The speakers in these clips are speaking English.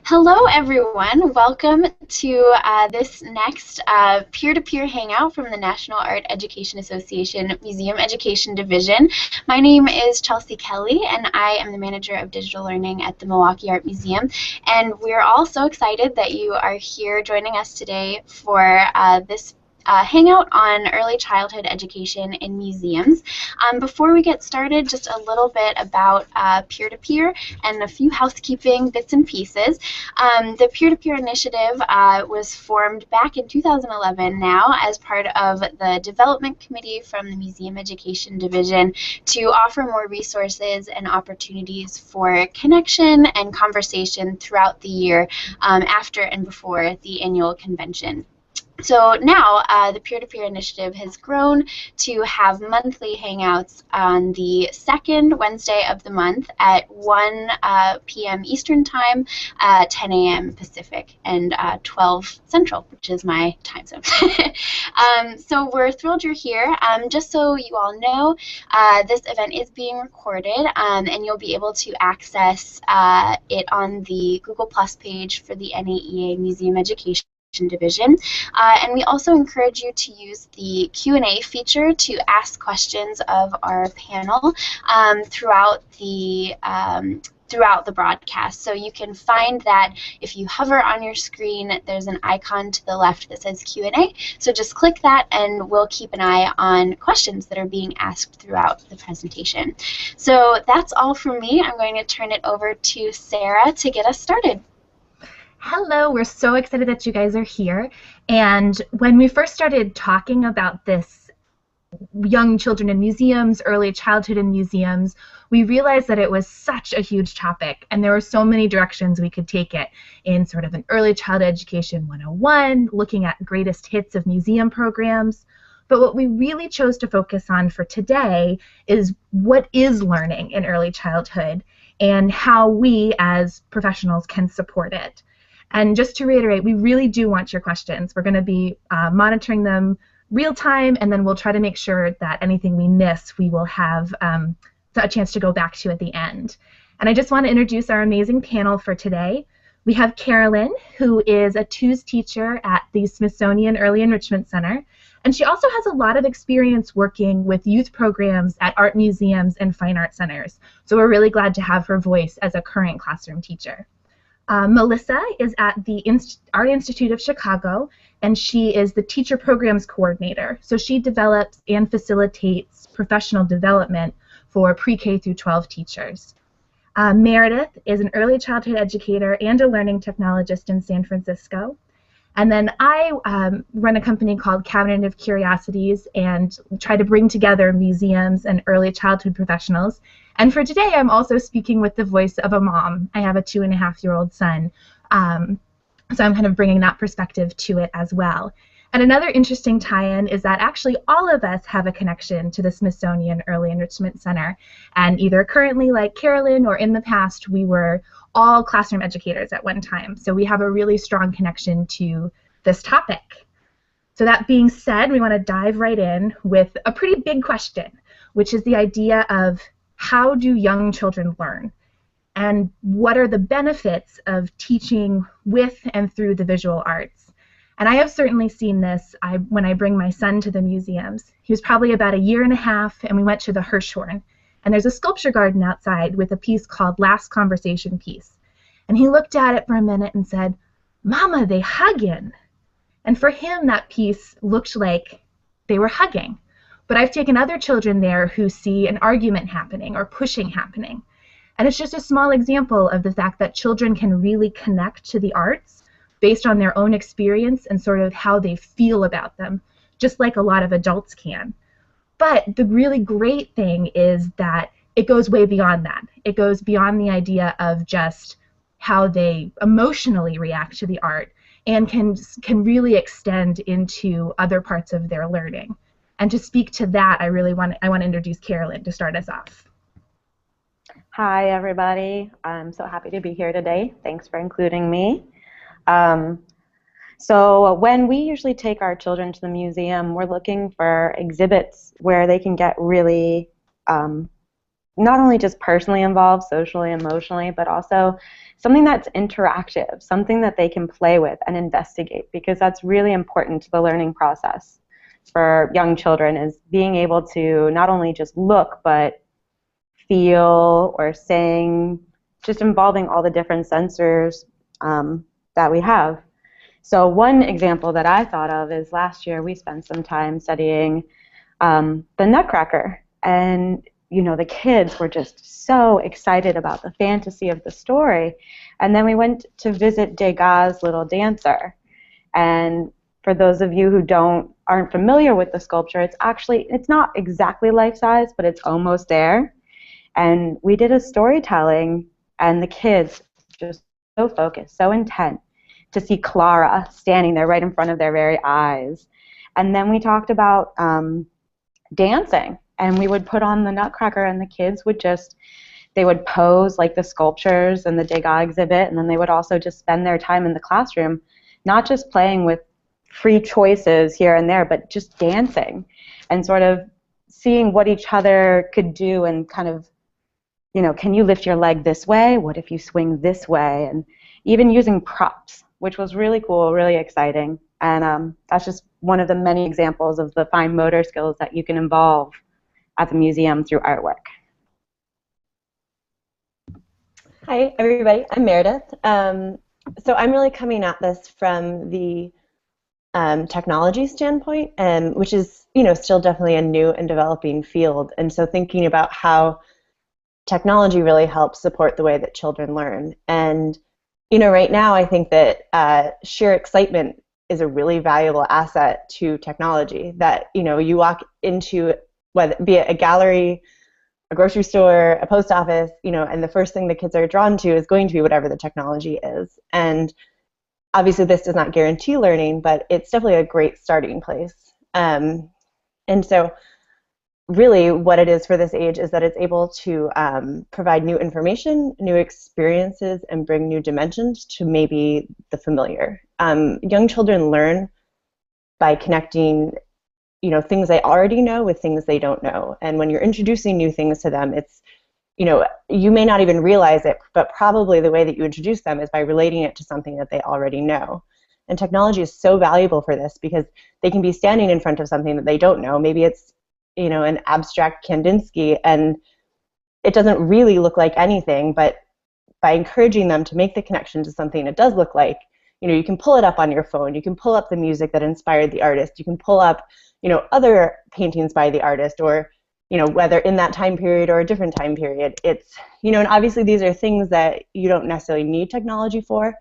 Hello, everyone. Welcome to this next peer-to-peer hangout from the National Art Education Association Museum Education Division. My name is Chelsea Kelly, and I am the manager of digital learning at the Milwaukee Art Museum. And we're all so excited that you are here joining us today for this hangout on early childhood education in museums. Before we get started, just a little bit about peer-to-peer and a few housekeeping bits and pieces. The Peer-to-Peer initiative was formed back in 2011 now as part of the development committee from the Museum Education Division to offer more resources and opportunities for connection and conversation throughout the year after and before the annual convention. So now the Peer-to-Peer initiative has grown to have monthly hangouts on the second Wednesday of the month at 1 p.m. Eastern Time, 10 a.m. Pacific, and 12 Central, which is my time zone. So we're thrilled you're here. Just so you all know, this event is being recorded, and you'll be able to access it on the Google Plus page for the NAEA Museum Education Division. And we also encourage you to use the Q&A feature to ask questions of our panel throughout the broadcast. So you can find that if you hover on your screen, there's an icon to the left that says Q&A. So just click that and we'll keep an eye on questions that are being asked throughout the presentation. So that's all from me. I'm going to turn it over to Sarah to get us started. Hello, we're so excited that you guys are here. And when we first started talking about this young children in museums, early childhood in museums, we realized that it was such a huge topic and there were so many directions we could take it in sort of an early childhood education 101, looking at greatest hits of museum programs. But what we really chose to focus on for today is what is learning in early childhood and how we as professionals can support it. And just to reiterate, we really do want your questions. We're going to be monitoring them real time, and then we'll try to make sure that anything we miss, we will have a chance to go back to at the end. And I just want to introduce our amazing panel for today. We have Carolyn, who is a TWOS teacher at the Smithsonian Early Enrichment Center, and she also has a lot of experience working with youth programs at art museums and fine art centers. So we're really glad to have her voice as a current classroom teacher. Melissa is at the Art Institute of Chicago, and she is the Teacher Programs Coordinator. So she develops and facilitates professional development for pre-K through 12 teachers. Meredith is an early childhood educator and a learning technologist in San Francisco. And then I run a company called Cabinet of Curiosities and try to bring together museums and early childhood professionals. And for today, I'm also speaking with the voice of a mom. I have a 2.5-year-old son, so I'm kind of bringing that perspective to it as well. And another interesting tie-in is that actually all of us have a connection to the Smithsonian Early Enrichment Center. And either currently, like Carolyn, or in the past, we were all classroom educators at one time. So we have a really strong connection to this topic. So that being said, we want to dive right in with a pretty big question, which is the idea of how do young children learn? And what are the benefits of teaching with and through the visual arts? And I have certainly seen this when I bring my son to the museums. He was probably about 1.5 years, and we went to the Hirshhorn. And there's a sculpture garden outside with a piece called Last Conversation Piece. And he looked at it for a minute and said, "Mama, they huggin'." And for him, that piece looked like they were hugging. But I've taken other children there who see an argument happening or pushing happening. And it's just a small example of the fact that children can really connect to the arts based on their own experience and sort of how they feel about them, just like a lot of adults can. But the really great thing is that it goes way beyond that. It goes beyond the idea of just how they emotionally react to the art and can really extend into other parts of their learning. And to speak to that, I want to introduce Carolyn to start us off. Hi, everybody. I'm so happy to be here today. Thanks for including me. So when we usually take our children to the museum, we're looking for exhibits where they can get really not only just personally involved, socially, emotionally, but also something that's interactive, something that they can play with and investigate, because that's really important to the learning process for young children, is being able to not only just look, but feel or sing, just involving all the different sensors that we have. So one example that I thought of is last year we spent some time studying the Nutcracker, and the kids were just so excited about the fantasy of the story. And then we went to visit Degas' Little Dancer. And for those of you who aren't familiar with the sculpture, it's not exactly life-size, but it's almost there. And we did a storytelling, and the kids just so focused, so intent to see Clara standing there right in front of their very eyes. And then we talked about dancing, and we would put on the Nutcracker, and the kids they would pose like the sculptures in the Degas exhibit, and then they would also just spend their time in the classroom, not just playing with free choices here and there, but just dancing and sort of seeing what each other could do, and kind of, can you lift your leg this way? What if you swing this way? And even using props, which was really cool, really exciting. And that's just one of the many examples of the fine motor skills that you can involve at the museum through artwork. Hi, everybody. I'm Meredith. So I'm really coming at this from the technology standpoint, which is, still definitely a new and developing field. And so thinking about how technology really helps support the way that children learn. And, right now I think that sheer excitement is a really valuable asset to technology. That, you walk into, whether be it a gallery, a grocery store, a post office, and the first thing the kids are drawn to is going to be whatever the technology is. And obviously this does not guarantee learning, but it's definitely a great starting place. And so really what it is for this age is that it's able to provide new information, new experiences, and bring new dimensions to maybe the familiar. Young children learn by connecting things they already know with things they don't know. And when you're introducing new things to them, it's, you may not even realize it, but probably the way that you introduce them is by relating it to something that they already know. And technology is so valuable for this, because they can be standing in front of something that they don't know. Maybe it's, an abstract Kandinsky, and it doesn't really look like anything, but by encouraging them to make the connection to something it does look like, you can pull it up on your phone, you can pull up the music that inspired the artist, you can pull up, other paintings by the artist, or, whether in that time period or a different time period. It's, and obviously these are things that you don't necessarily need technology for.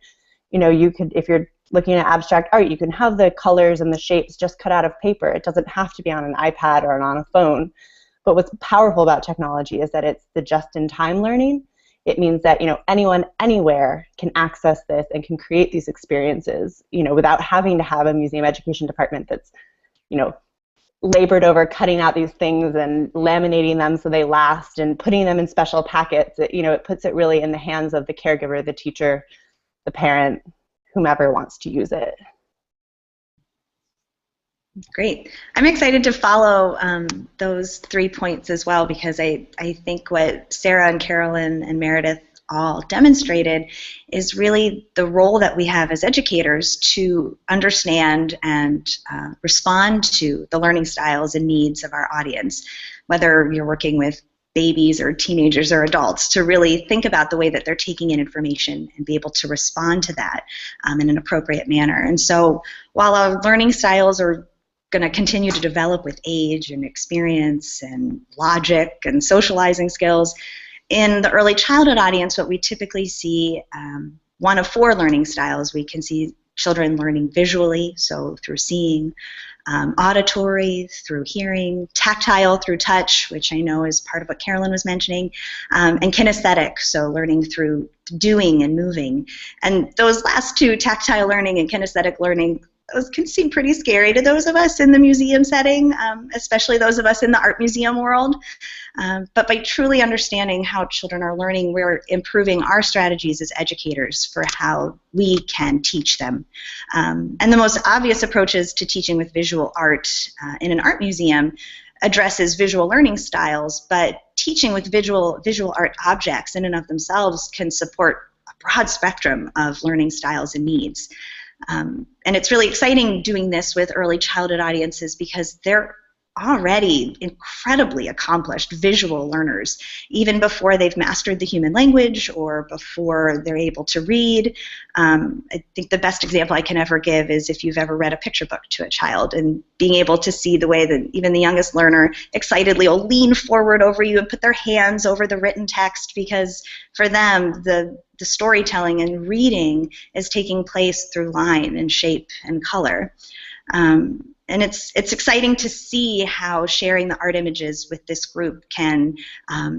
You could, if you're looking at abstract art, you can have the colors and the shapes just cut out of paper. It doesn't have to be on an iPad or on a phone. But what's powerful about technology is that it's the just-in-time learning. It means that anyone, anywhere can access this and can create these experiences, without having to have a museum education department that's, labored over cutting out these things and laminating them so they last and putting them in special packets. It puts it really in the hands of the caregiver, the teacher, the parent, whomever wants to use it. Great. I'm excited to follow those 3 points as well, because I think what Sarah and Carolyn and Meredith all demonstrated is really the role that we have as educators to understand and respond to the learning styles and needs of our audience, whether you're working with babies or teenagers or adults, to really think about the way that they're taking in information and be able to respond to that in an appropriate manner. And so while our learning styles are going to continue to develop with age and experience and logic and socializing skills, in the early childhood audience, what we typically see, one of 4 learning styles. We can see children learning visually, so through seeing, auditory, through hearing, tactile through touch, which I know is part of what Carolyn was mentioning, and kinesthetic, so learning through doing and moving. And those last 2, tactile learning and kinesthetic learning, those can seem pretty scary to those of us in the museum setting, especially those of us in the art museum world. But by truly understanding how children are learning, we're improving our strategies as educators for how we can teach them. And the most obvious approaches to teaching with visual art in an art museum addresses visual learning styles, but teaching with visual art objects in and of themselves can support a broad spectrum of learning styles and needs. And it's really exciting doing this with early childhood audiences because they're already incredibly accomplished visual learners, even before they've mastered the human language or before they're able to read. I think the best example I can ever give is if you've ever read a picture book to a child and being able to see the way that even the youngest learner excitedly will lean forward over you and put their hands over the written text, because for them the storytelling and reading is taking place through line and shape and color. And it's exciting to see how sharing the art images with this group can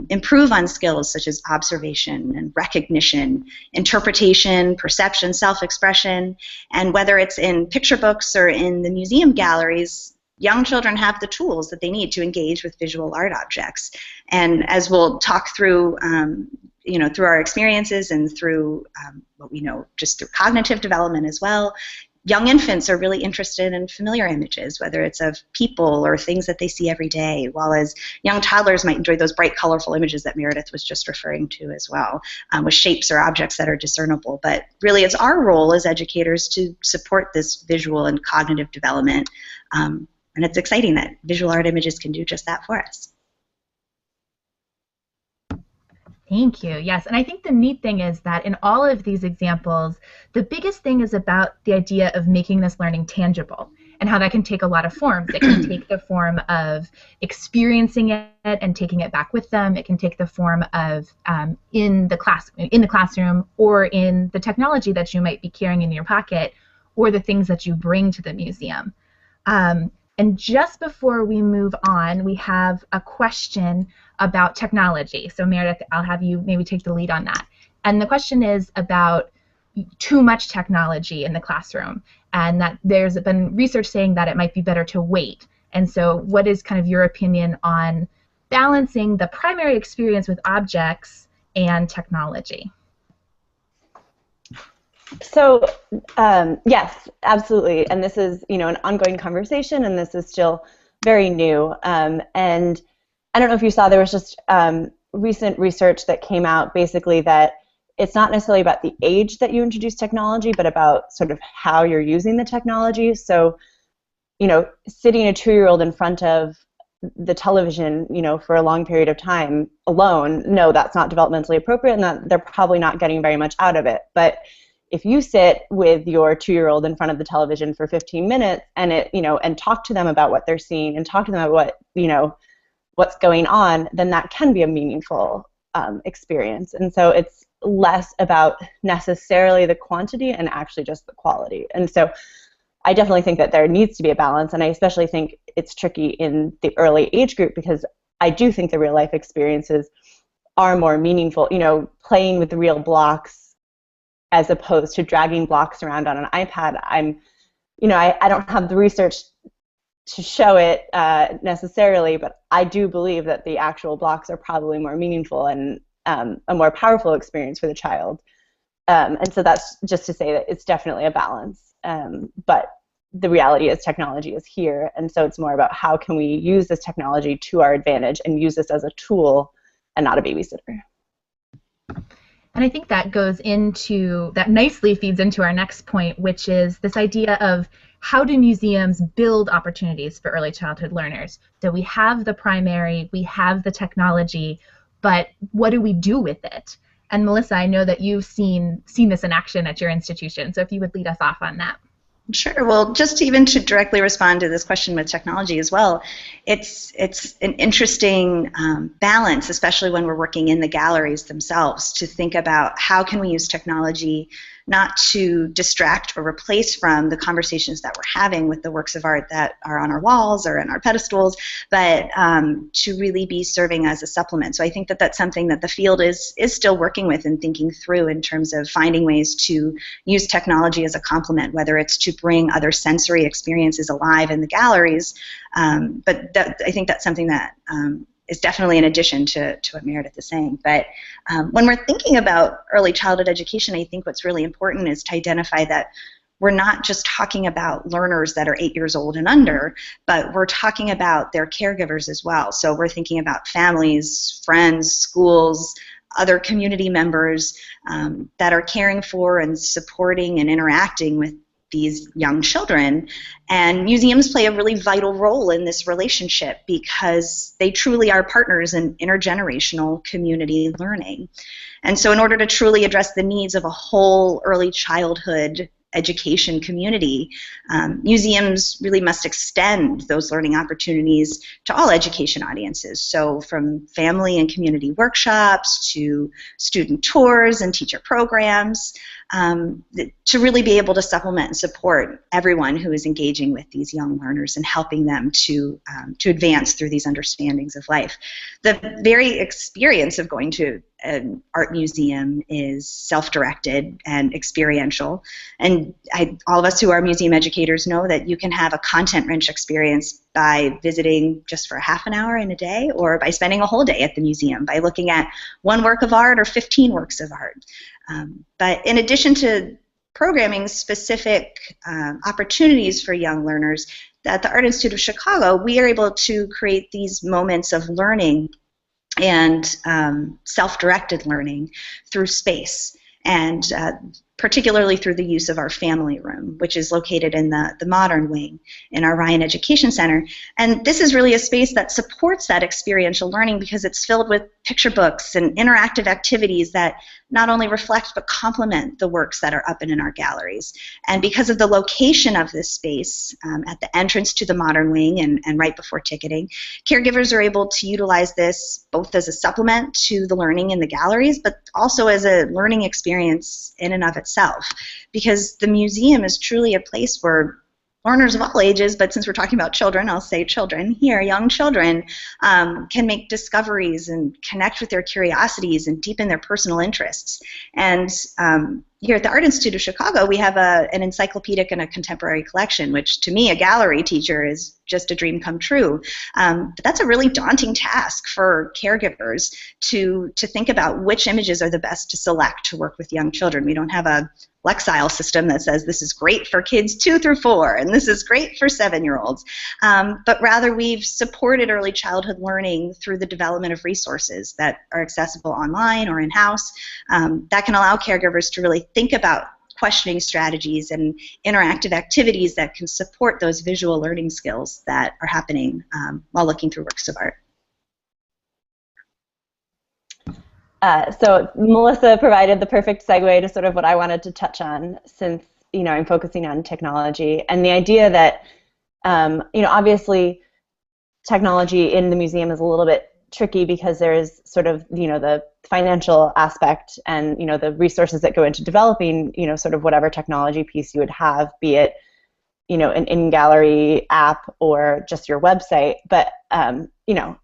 improve on skills such as observation and recognition, interpretation, perception, self-expression, and whether it's in picture books or in the museum galleries, young children have the tools that they need to engage with visual art objects. And as we'll talk through, through our experiences and through what we know just through cognitive development as well, young infants are really interested in familiar images, whether it's of people or things that they see every day, while as young toddlers might enjoy those bright, colorful images that Meredith was just referring to as well, with shapes or objects that are discernible. But really, it's our role as educators to support this visual and cognitive development, and it's exciting that visual art images can do just that for us. Thank you. Yes, and I think the neat thing is that in all of these examples, the biggest thing is about the idea of making this learning tangible and how that can take a lot of forms. It can take the form of experiencing it and taking it back with them. It can take the form of in the classroom or in the technology that you might be carrying in your pocket or the things that you bring to the museum. And just before we move on, we have a question about technology. So Meredith, I'll have you maybe take the lead on that. And the question is about too much technology in the classroom, and that there's been research saying that it might be better to wait. And so what is kind of your opinion on balancing the primary experience with objects and technology? So yes, absolutely, and this is an ongoing conversation, and this is still very new. And I don't know if you saw, there was just recent research that came out basically that it's not necessarily about the age that you introduce technology, but about sort of how you're using the technology. So, sitting a 2-year-old in front of the television, for a long period of time alone, no, that's not developmentally appropriate, and that they're probably not getting very much out of it. But if you sit with your 2-year-old in front of the television for 15 minutes and and talk to them about what they're seeing and talk to them about what's going on, then that can be a meaningful experience. And so it's less about necessarily the quantity and actually just the quality. And so I definitely think that there needs to be a balance, and I especially think it's tricky in the early age group because I do think the real life experiences are more meaningful, playing with the real blocks as opposed to dragging blocks around on an iPad. I don't have the research to show it necessarily, but I do believe that the actual blocks are probably more meaningful and a more powerful experience for the child. And so that's just to say that it's definitely a balance. But the reality is technology is here, and so it's more about how can we use this technology to our advantage and use this as a tool and not a babysitter. And I think that nicely feeds into our next point, which is this idea of how do museums build opportunities for early childhood learners? So we have the primary, we have the technology, but what do we do with it? And Melissa, I know that you've seen this in action at your institution, so if you would lead us off on that. Sure. Well, just even to directly respond to this question with technology as well, it's an interesting balance, especially when we're working in the galleries themselves, to think about how can we use technology not to distract or replace from the conversations that we're having with the works of art that are on our walls or in our pedestals, but to really be serving as a supplement. So I think that that's something that the field is still working with and thinking through in terms of finding ways to use technology as a complement, whether it's to bring other sensory experiences alive in the galleries, but I think that's something that is definitely an addition to what Meredith is saying. But when we're thinking about early childhood education, I think what's really important is to identify that we're not just talking about learners that are 8 years old and under, but we're talking about their caregivers as well. So we're thinking about families, friends, schools, other community members that are caring for and supporting and interacting with these young children. And museums play a really vital role in this relationship because they truly are partners in intergenerational community learning. And so in order to truly address the needs of a whole early childhood education community, museums really must extend those learning opportunities to all education audiences. So from family and community workshops to student tours and teacher programs, to really be able to supplement and support everyone who is engaging with these young learners and helping them to advance through these understandings of life. The very experience of going to an art museum is self-directed and experiential, and all of us who are museum educators know that you can have a content-rich experience by visiting just for half an hour in a day, or by spending a whole day at the museum, by looking at one work of art or 15 works of art. But in addition to programming specific opportunities for young learners, at the Art Institute of Chicago, we are able to create these moments of learning and self-directed learning through space, and particularly through the use of our family room, which is located in the modern wing in our Ryan Education Center. And this is really a space that supports that experiential learning because it's filled with picture books and interactive activities that not only reflect but complement the works that are up and in our galleries. And because of the location of this space at the entrance to the modern wing and right before ticketing, caregivers are able to utilize this both as a supplement to the learning in the galleries, but also as a learning experience in and of itself. Because the museum is truly a place where learners of all ages, but since we're talking about children, I'll say children here, young children, can make discoveries and connect with their curiosities and deepen their personal interests. And here at the Art Institute of Chicago, we have an encyclopedic and a contemporary collection, which to me, a gallery teacher, is just a dream come true. But that's a really daunting task for caregivers to think about which images are the best to select to work with young children. We don't have a Lexile system that says this is great for kids 2 through 4 and this is great for 7-year-olds. But rather we've supported early childhood learning through the development of resources that are accessible online or in-house that can allow caregivers to really think about questioning strategies and interactive activities that can support those visual learning skills that are happening while looking through works of art. So Melissa provided the perfect segue to sort of what I wanted to touch on, since I'm focusing on technology and the idea that obviously technology in the museum is a little bit tricky because there's sort of the financial aspect and the resources that go into developing sort of whatever technology piece you would have, be it an in-gallery app or just your website. But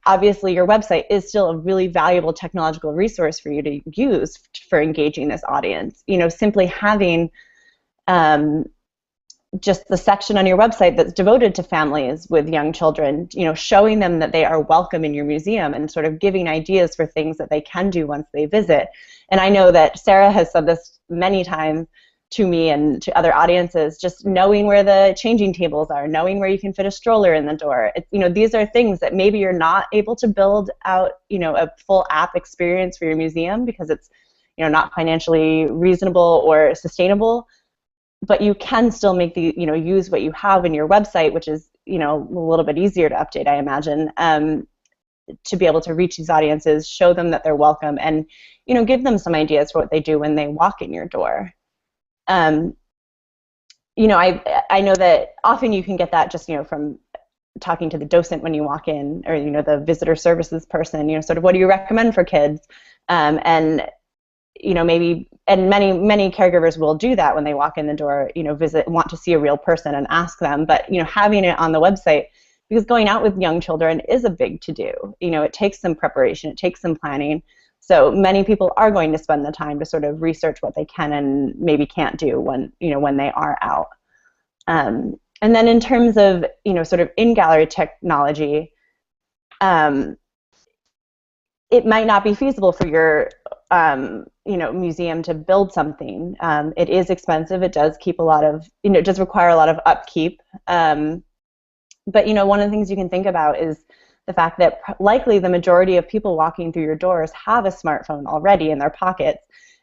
obviously your website is still a really valuable technological resource for you to use for engaging this audience. Simply having just the section on your website that's devoted to families with young children, showing them that they are welcome in your museum and sort of giving ideas for things that they can do once they visit. And I know that Sarah has said this many times to me and to other audiences, just knowing where the changing tables are, knowing where you can fit a stroller in the door. These are things that maybe you're not able to build out, a full app experience for your museum because it's, not financially reasonable or sustainable. But you can still make the, use what you have in your website, which is, a little bit easier to update, I imagine, to be able to reach these audiences, show them that they're welcome, and, give them some ideas for what they do when they walk in your door. I know that often you can get that just, from talking to the docent when you walk in, or, the visitor services person, sort of what do you recommend for kids? And maybe, and many caregivers will do that when they walk in the door, want to see a real person and ask them. But, having it on the website, because going out with young children is a big to-do. It takes some preparation, it takes some planning. So many people are going to spend the time to sort of research what they can and maybe can't do when, when they are out. And then in terms of, sort of in-gallery technology, it might not be feasible for your museum to build something. It is expensive. It does keep a lot of, it does require a lot of upkeep. But one of the things you can think about is the fact that likely the majority of people walking through your doors have a smartphone already in their pockets,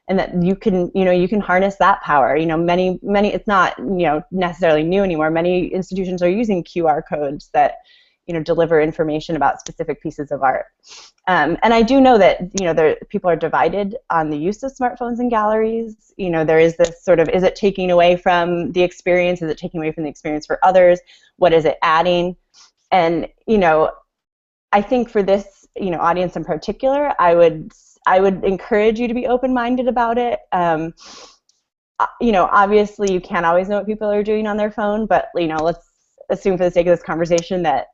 and that you can harness that power. Many it's not necessarily new anymore. Many institutions are using QR codes that deliver information about specific pieces of art. And I do know that people are divided on the use of smartphones in galleries. There is this sort of, is it taking away from the experience? Is it taking away from the experience for others? What is it adding? And I think for this audience in particular, I would encourage you to be open-minded about it. Obviously you can't always know what people are doing on their phone, but let's assume for the sake of this conversation that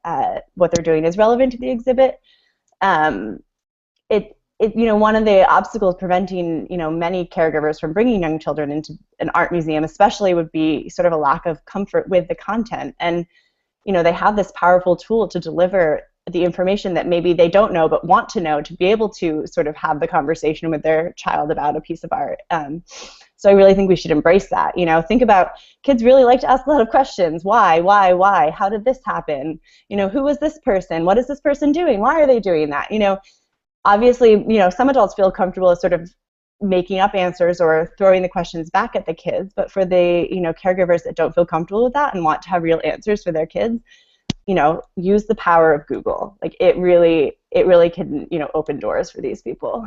what they're doing is relevant to the exhibit. One of the obstacles preventing many caregivers from bringing young children into an art museum especially would be sort of a lack of comfort with the content. And they have this powerful tool to deliver the information that maybe they don't know but want to know, to be able to sort of have the conversation with their child about a piece of art. So I really think we should embrace that. Think about, kids really like to ask a lot of questions. Why? How did this happen? Who was this person? What is this person doing? Why are they doing that? Obviously, some adults feel comfortable with sort of making up answers or throwing the questions back at the kids, but for the caregivers that don't feel comfortable with that and want to have real answers for their kids, use the power of Google. Like it really can open doors for these people.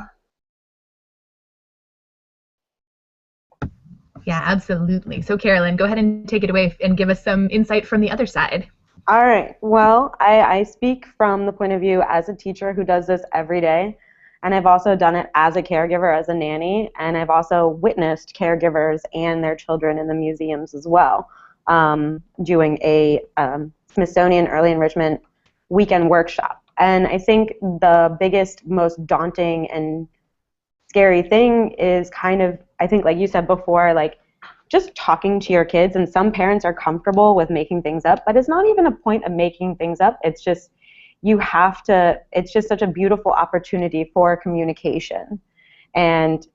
Yeah, absolutely. So Carolyn, go ahead and take it away and give us some insight from the other side. All right. Well, I speak from the point of view as a teacher who does this every day, and I've also done it as a caregiver, as a nanny, and I've also witnessed caregivers and their children in the museums as well, doing a Smithsonian Early Enrichment weekend workshop. And I think the biggest, most daunting and scary thing is kind of, I think like you said before, like just talking to your kids. And some parents are comfortable with making things up, but it's not even a point of making things up. It's just, it's just such a beautiful opportunity for communication. And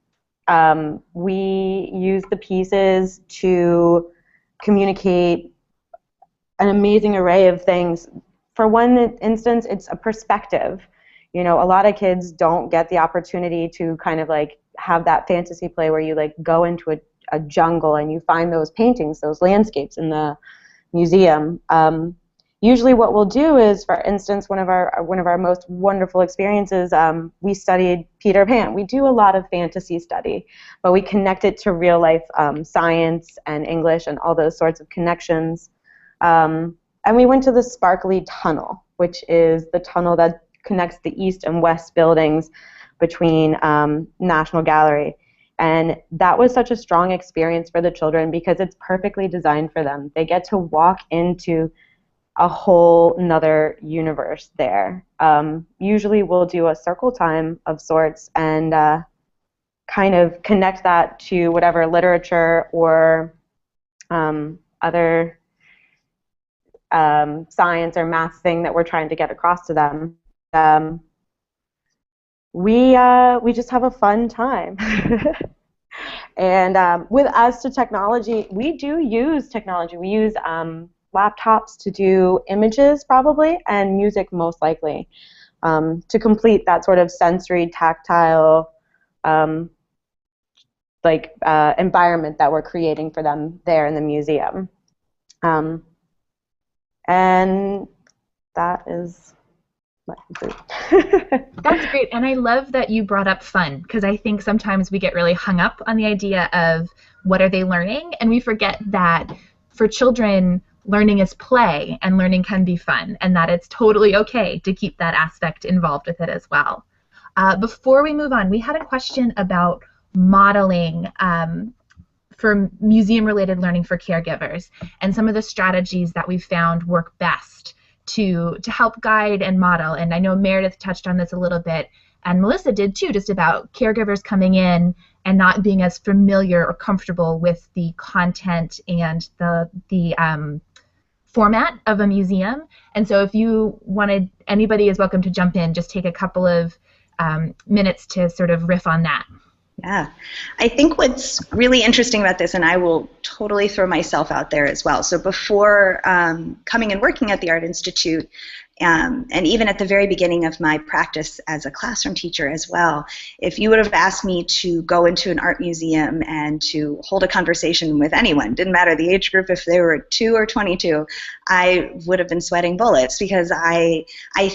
we use the pieces to communicate an amazing array of things. For one instance, it's a perspective. A lot of kids don't get the opportunity to kind of like have that fantasy play where you like go into a jungle and you find those paintings, those landscapes in the museum. Usually what we'll do is, for instance, one of our most wonderful experiences, we studied Peter Pan. We do a lot of fantasy study, but we connect it to real life science and English and all those sorts of connections. And we went to the Sparkly Tunnel, which is the tunnel that connects the east and west buildings between National Gallery. And that was such a strong experience for the children because it's perfectly designed for them. They get to walk into a whole nother universe there. Usually we'll do a circle time of sorts and kind of connect that to whatever literature or other science or math thing that we're trying to get across to them. We just have a fun time. And with us to technology, we do use technology. We use laptops to do images probably, and music most likely, to complete that sort of sensory, tactile environment that we're creating for them there in the museum. And that is my conclusion. That's great, and I love that you brought up fun, because I think sometimes we get really hung up on the idea of what are they learning, and we forget that for children, learning is play, and learning can be fun, and that it's totally okay to keep that aspect involved with it as well. Before we move on, we had a question about modeling for museum-related learning for caregivers, and some of the strategies that we found work best to help guide and model. And I know Meredith touched on this a little bit, and Melissa did too, just about caregivers coming in and not being as familiar or comfortable with the content and the format of a museum. And so if you wanted, anybody is welcome to jump in, just take a couple of minutes to sort of riff on that. Yeah, I think what's really interesting about this, and I will totally throw myself out there as well. So before coming and working at the Art Institute, and even at the very beginning of my practice as a classroom teacher as well, if you would have asked me to go into an art museum and to hold a conversation with anyone, didn't matter the age group, if they were 2 or 22, I would have been sweating bullets, because I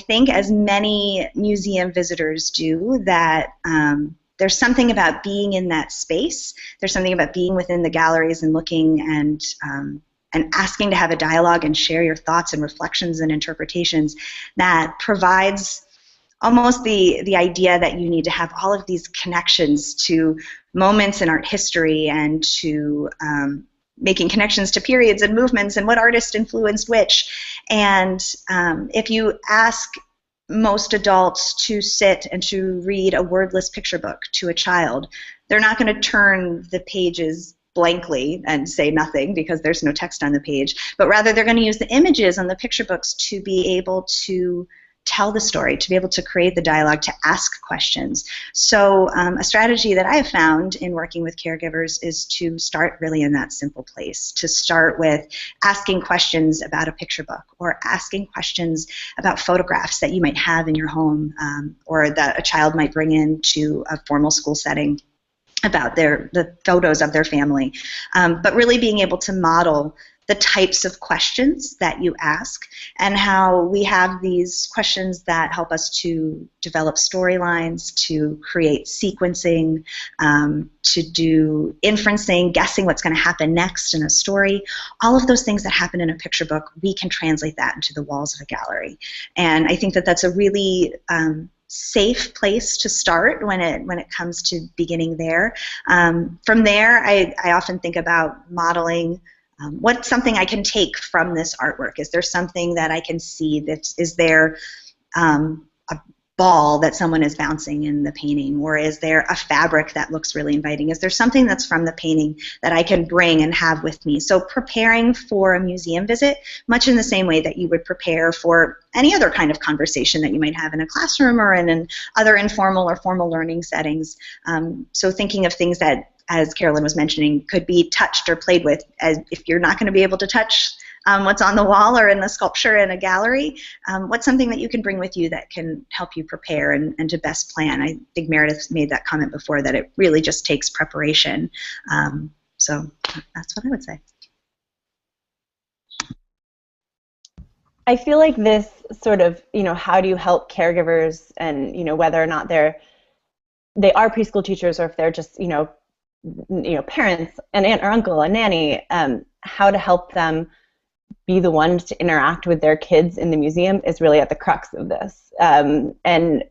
think, as many museum visitors do, that there's something about being in that space. There's something about being within the galleries and looking and asking to have a dialogue and share your thoughts and reflections and interpretations that provides almost the idea that you need to have all of these connections to moments in art history and to making connections to periods and movements and what artist influenced which. And if you ask most adults to sit and to read a wordless picture book to a child, they're not going to turn the pages blankly and say nothing because there's no text on the page, but rather they're going to use the images on the picture books to be able to tell the story, to be able to create the dialogue, to ask questions. So a strategy that I have found in working with caregivers is to start really in that simple place, to start with asking questions about a picture book, or asking questions about photographs that you might have in your home, or that a child might bring into a formal school setting about the photos of their family, but really being able to model the types of questions that you ask, and how we have these questions that help us to develop storylines, to create sequencing, to do inferencing, guessing what's going to happen next in a story. All of those things that happen in a picture book, we can translate that into the walls of a gallery. And I think that that's a really safe place to start when it comes to beginning there. From there, I often think about modeling. What's something I can take from this artwork? Is there something that I can see? Is there a ball that someone is bouncing in the painting? Or is there a fabric that looks really inviting? Is there something that's from the painting that I can bring and have with me? So preparing for a museum visit, much in the same way that you would prepare for any other kind of conversation that you might have in a classroom or in other informal or formal learning settings. So thinking of things that, as Carolyn was mentioning, could be touched or played with. As if you're not going to be able to touch what's on the wall or in the sculpture in a gallery, what's something that you can bring with you that can help you prepare and to best plan? I think Meredith made that comment before, that it really just takes preparation. So that's what I would say. I feel like this sort of, how do you help caregivers, and, whether or not they are preschool teachers, or if they're just, parents, an aunt or uncle, a nanny, how to help them be the ones to interact with their kids in the museum is really at the crux of this. And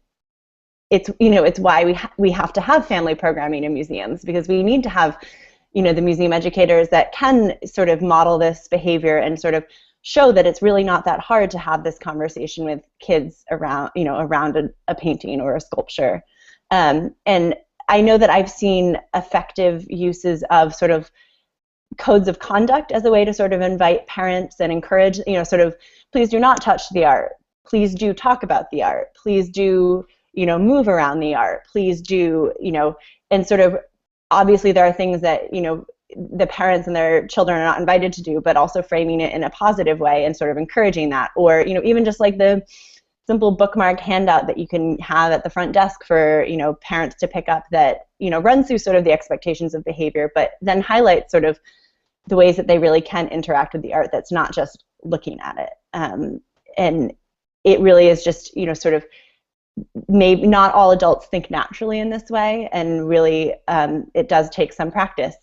it's, it's why we have to have family programming in museums, because we need to have, the museum educators that can sort of model this behavior and sort of show that it's really not that hard to have this conversation with kids around, around a painting or a sculpture. And I know that I've seen effective uses of sort of codes of conduct as a way to sort of invite parents and encourage, sort of, please do not touch the art. Please do talk about the art. Please do, move around the art. Please do, and sort of, obviously there are things that, the parents and their children are not invited to do, but also framing it in a positive way and sort of encouraging that. Or, even just like the simple bookmark handout that you can have at the front desk for, parents to pick up that, runs through sort of the expectations of behavior, but then highlights sort of the ways that they really can interact with the art that's not just looking at it. And it really is just, sort of, maybe not all adults think naturally in this way, and really it does take some practice.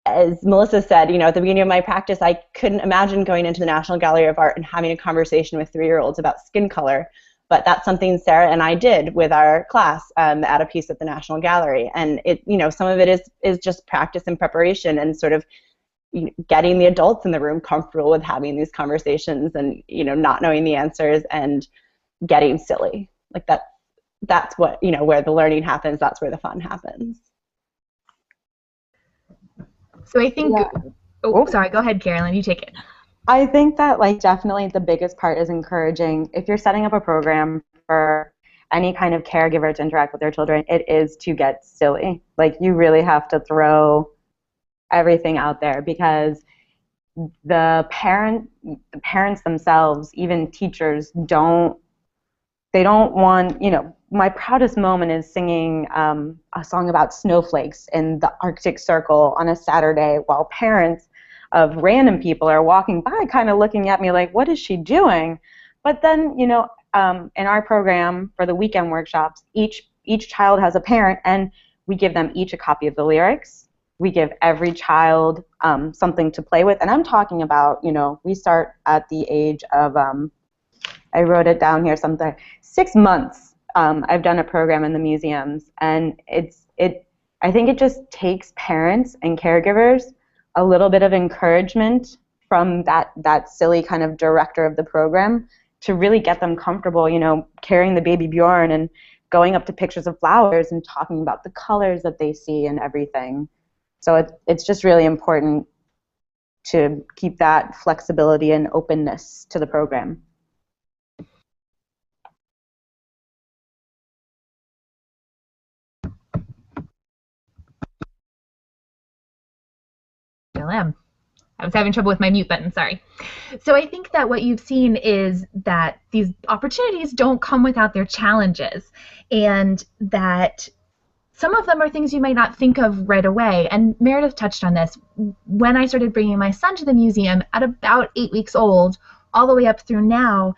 As Melissa said, at the beginning of my practice, I couldn't imagine going into the National Gallery of Art and having a conversation with 3-year-olds about skin color, but that's something Sarah and I did with our class at a piece at the National Gallery. And it, some of it is just practice and preparation, and sort of getting the adults in the room comfortable with having these conversations, and not knowing the answers and getting silly. Like that's what, where the learning happens. That's where the fun happens. So I think, sorry, go ahead, Carolyn, you take it. I think that definitely the biggest part is encouraging, if you're setting up a program for any kind of caregiver to interact with their children, it is to get silly. Like, you really have to throw everything out there, because the parents themselves, even teachers, don't want, my proudest moment is singing a song about snowflakes in the Arctic Circle on a Saturday, while parents of random people are walking by kind of looking at me like, what is she doing? But then, in our program for the weekend workshops, each child has a parent, and we give them each a copy of the lyrics. We give every child something to play with. And I'm talking about, we start at the age of, I wrote it down here, 6 months. I've done a program in the museums, and I think it just takes parents and caregivers a little bit of encouragement from that silly kind of director of the program to really get them comfortable, carrying the baby Bjorn and going up to pictures of flowers and talking about the colors that they see and everything. So it's just really important to keep that flexibility and openness to the program. I was having trouble with my mute button, sorry. So I think that what you've seen is that these opportunities don't come without their challenges, and that some of them are things you might not think of right away. And Meredith touched on this. When I started bringing my son to the museum at about 8 weeks old, all the way up through now,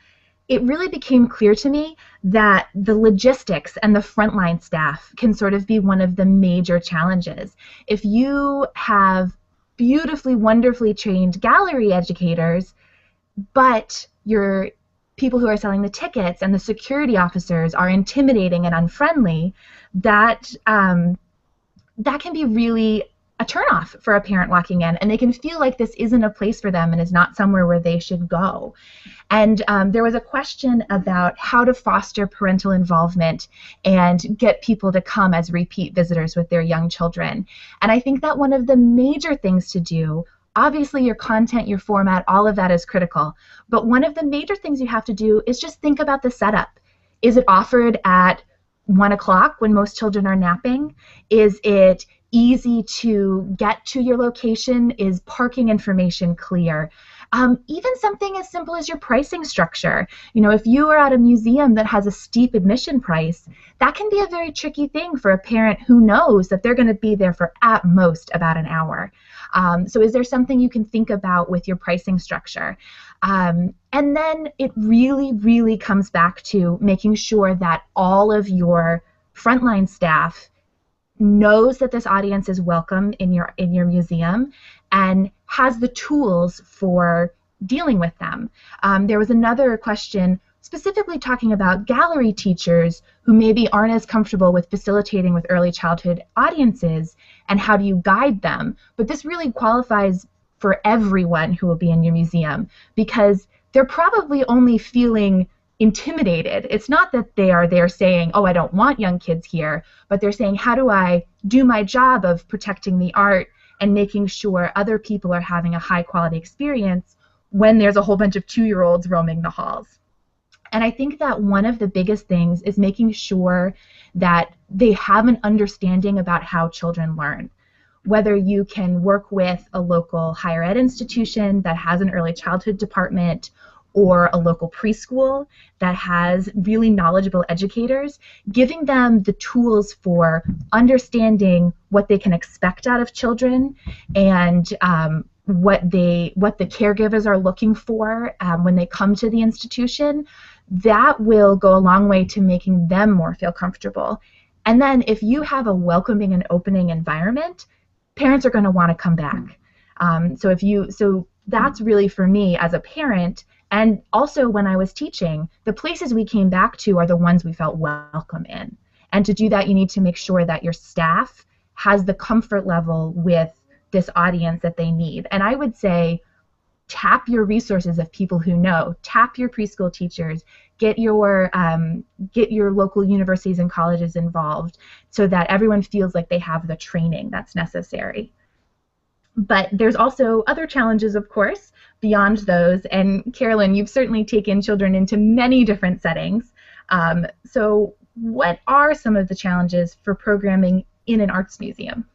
it really became clear to me that the logistics and the frontline staff can sort of be one of the major challenges. If you have beautifully, wonderfully trained gallery educators, but your people who are selling the tickets and the security officers are intimidating and unfriendly, that can be really a turnoff for a parent walking in, and they can feel like this isn't a place for them and is not somewhere where they should go. And there was a question about how to foster parental involvement and get people to come as repeat visitors with their young children. And I think that one of the major things to do, obviously your content, your format, all of that is critical, but one of the major things you have to do is just think about the setup. Is it offered at 1 o'clock when most children are napping? Is it easy to get to your location? Is parking information clear? Even something as simple as your pricing structure. If you are at a museum that has a steep admission price, that can be a very tricky thing for a parent who knows that they're going to be there for at most about an hour. So is there something you can think about with your pricing structure? And then it really, really comes back to making sure that all of your frontline staff knows that this audience is welcome in your museum and has the tools for dealing with them. There was another question specifically talking about gallery teachers who maybe aren't as comfortable with facilitating with early childhood audiences, and how do you guide them? But this really qualifies for everyone who will be in your museum, because they're probably only feeling intimidated. It's not that they are there saying, oh, I don't want young kids here, but they're saying, how do I do my job of protecting the art and making sure other people are having a high quality experience when there's a whole bunch of 2-year-olds roaming the halls? And I think that one of the biggest things is making sure that they have an understanding about how children learn. Whether you can work with a local higher ed institution that has an early childhood department, or a local preschool that has really knowledgeable educators, giving them the tools for understanding what they can expect out of children, and what the caregivers are looking for when they come to the institution, that will go a long way to making them more feel comfortable. And then if you have a welcoming and opening environment, parents are going to want to come back. So that's really, for me as a parent, and also when I was teaching, the places we came back to are the ones we felt welcome in. And to do that, you need to make sure that your staff has the comfort level with this audience that they need. And I would say, tap your resources of people who know. Tap your preschool teachers. Get your local universities and colleges involved so that everyone feels like they have the training that's necessary. But there's also other challenges, of course, beyond those. And Carolyn, you've certainly taken children into many different settings. So what are some of the challenges for programming in an arts museum?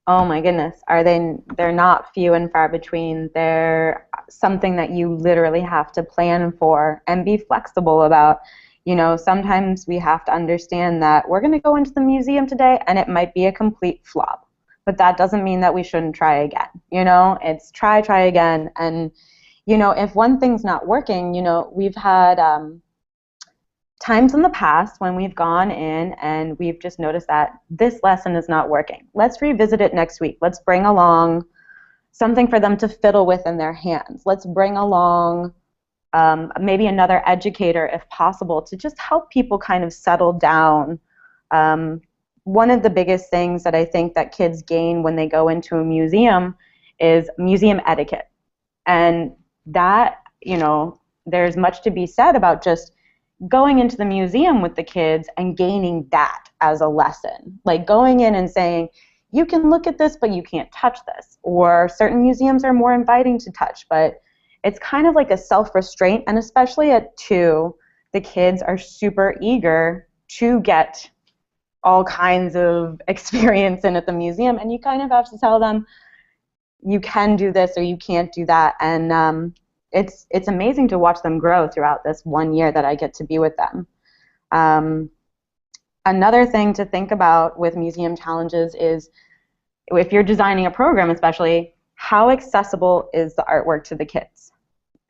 Oh my goodness, they're not few and far between. They're something that you literally have to plan for and be flexible about. You know, sometimes we have to understand that we're going to go into the museum today and it might be a complete flop. But that doesn't mean that we shouldn't try again. You know, it's try again. And, you know, if one thing's not working, you know, we've had times in the past when we've gone in and we've just noticed that this lesson is not working. Let's revisit it next week. Let's bring along something for them to fiddle with in their hands. Let's bring along maybe another educator if possible to just help people kind of settle down. One of the biggest things that I think that kids gain when they go into a museum is museum etiquette. And that, you know, there's much to be said about just going into the museum with the kids and gaining that as a lesson. Like going in and saying, you can look at this, but you can't touch this. Or certain museums are more inviting to touch, but it's kind of like a self-restraint. And especially at 2, the kids are super eager to get all kinds of experience in at the museum. And you kind of have to tell them, you can do this or you can't do that. And it's amazing to watch them grow throughout this 1 year that I get to be with them. Another thing to think about with museum challenges is if you're designing a program especially, how accessible is the artwork to the kids?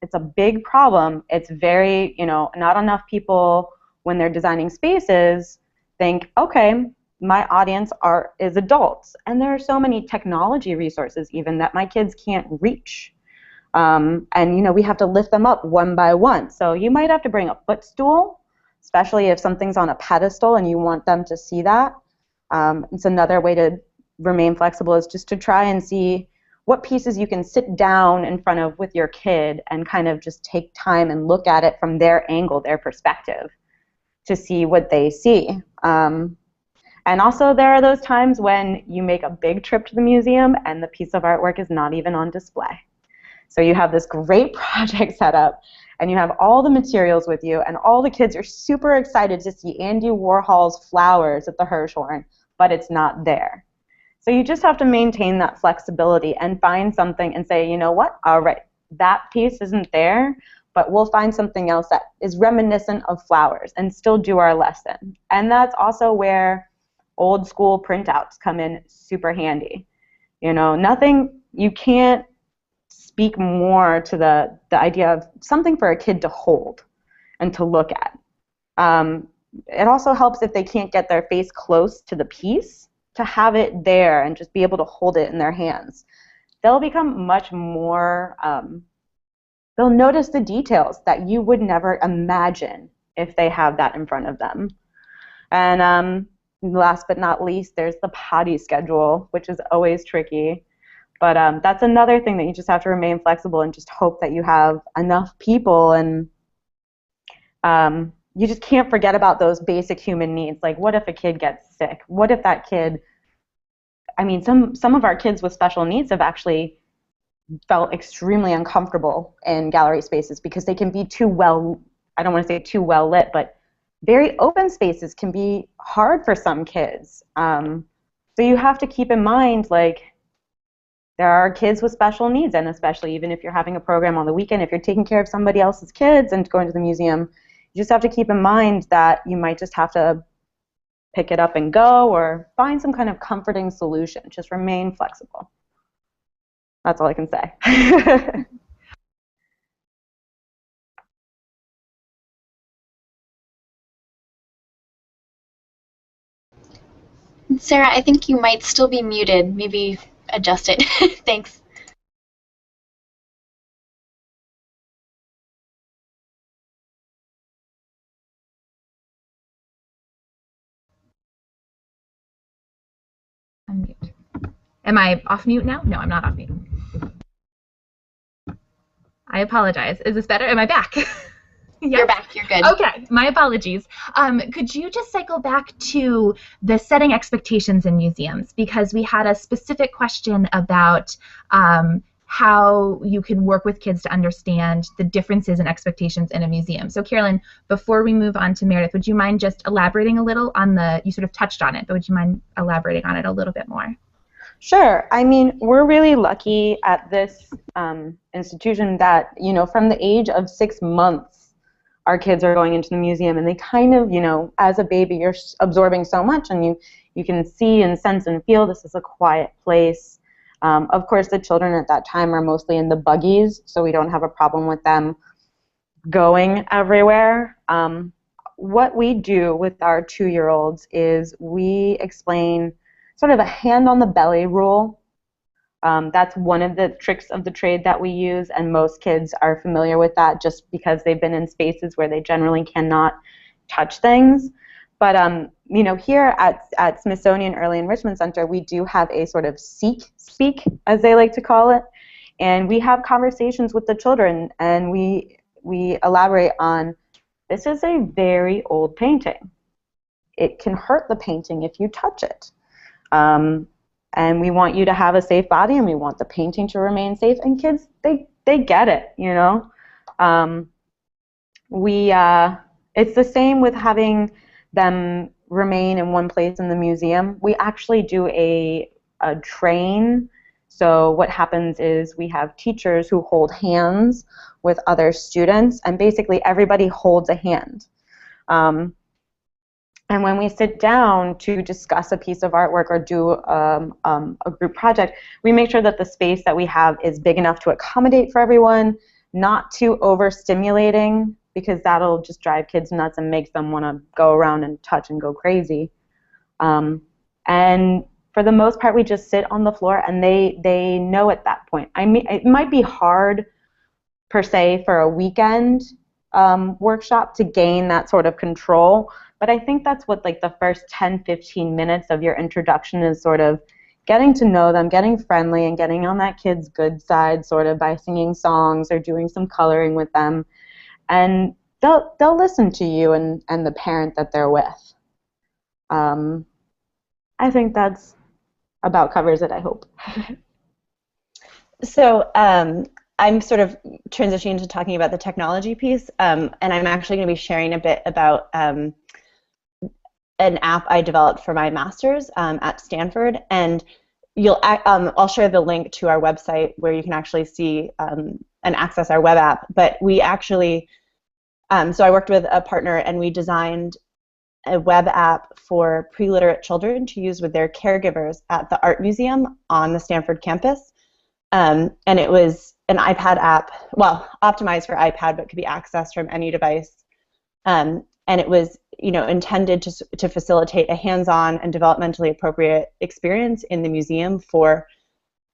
It's a big problem. It's very, you know, not enough people when they're designing spaces think, okay, my audience is adults, and there are so many technology resources even that my kids can't reach. And, you know, we have to lift them up one by one. So you might have to bring a footstool, especially if something's on a pedestal and you want them to see that. It's another way to remain flexible is just to try and see what pieces you can sit down in front of with your kid and kind of just take time and look at it from their angle, their perspective, to see what they see. And also there are those times when you make a big trip to the museum and the piece of artwork is not even on display. So you have this great project set up and you have all the materials with you and all the kids are super excited to see Andy Warhol's flowers at the Hirshhorn, but it's not there. So you just have to maintain that flexibility and find something and say, you know what, all right, that piece isn't there, but we'll find something else that is reminiscent of flowers and still do our lesson. And that's also where old school printouts come in super handy. You know, you can't speak more to the idea of something for a kid to hold and to look at. It also helps if they can't get their face close to the piece, to have it there and just be able to hold it in their hands. They'll become much more, they'll notice the details that you would never imagine if they have that in front of them. And last but not least, there's the potty schedule, which is always tricky. But that's another thing that you just have to remain flexible and just hope that you have enough people, and you just can't forget about those basic human needs. Like, what if a kid gets sick? What if that kid, I mean, some of our kids with special needs have actually felt extremely uncomfortable in gallery spaces because they can be too well, I don't want to say too well lit, but very open spaces can be hard for some kids. So you have to keep in mind, like, there are kids with special needs, and especially even if you're having a program on the weekend, if you're taking care of somebody else's kids and going to the museum, you just have to keep in mind that you might just have to pick it up and go or find some kind of comforting solution. Just remain flexible. That's all I can say. Sarah, I think you might still be muted. Maybe adjust it. Thanks. Unmute. Am I off mute now? No, I'm not off mute. I apologize. Is this better? Am I back? Yes. You're back. You're good. Okay. My apologies. Could you just cycle back to the setting expectations in museums? Because we had a specific question about how you can work with kids to understand the differences and expectations in a museum. So Carolyn, before we move on to Meredith, would you mind just elaborating a little on you sort of touched on it, but would you mind elaborating on it a little bit more? Sure. I mean, we're really lucky at this institution that, from the age of 6 months, our kids are going into the museum, and they kind of, as a baby, you're absorbing so much, and you can see and sense and feel this is a quiet place. Of course, the children at that time are mostly in the buggies, so we don't have a problem with them going everywhere. What we do with our 2-year-olds is we explain sort of a hand on the belly rule. That's one of the tricks of the trade that we use, and most kids are familiar with that just because they've been in spaces where they generally cannot touch things. But here at Smithsonian Early Enrichment Center, we do have a sort of speak, as they like to call it, and we have conversations with the children, and we elaborate on, this is a very old painting. It can hurt the painting if you touch it. And we want you to have a safe body, and we want the painting to remain safe. And kids, they get it, It's the same with having them remain in one place in the museum. We actually do a train. So what happens is we have teachers who hold hands with other students, and basically everybody holds a hand. And when we sit down to discuss a piece of artwork or do a group project, we make sure that the space that we have is big enough to accommodate for everyone, not too overstimulating, because that'll just drive kids nuts and makes them want to go around and touch and go crazy. And for the most part, we just sit on the floor, and they know at that point. I mean, it might be hard, per se, for a weekend workshop to gain that sort of control, but I think that's what like the first 10-15 minutes of your introduction is, sort of getting to know them, getting friendly, and getting on that kid's good side, sort of by singing songs or doing some coloring with them. And they'll listen to you and the parent that they're with. I think that's about covers it, I hope. So I'm sort of transitioning to talking about the technology piece, and I'm actually going to be sharing a bit about an app I developed for my master's at Stanford, and I'll share the link to our website where you can actually see and access our web app. But we actually, so I worked with a partner, and we designed a web app for pre-literate children to use with their caregivers at the art museum on the Stanford campus. And it was an iPad app, well, optimized for iPad, but could be accessed from any device. And it was, intended to facilitate a hands-on and developmentally appropriate experience in the museum for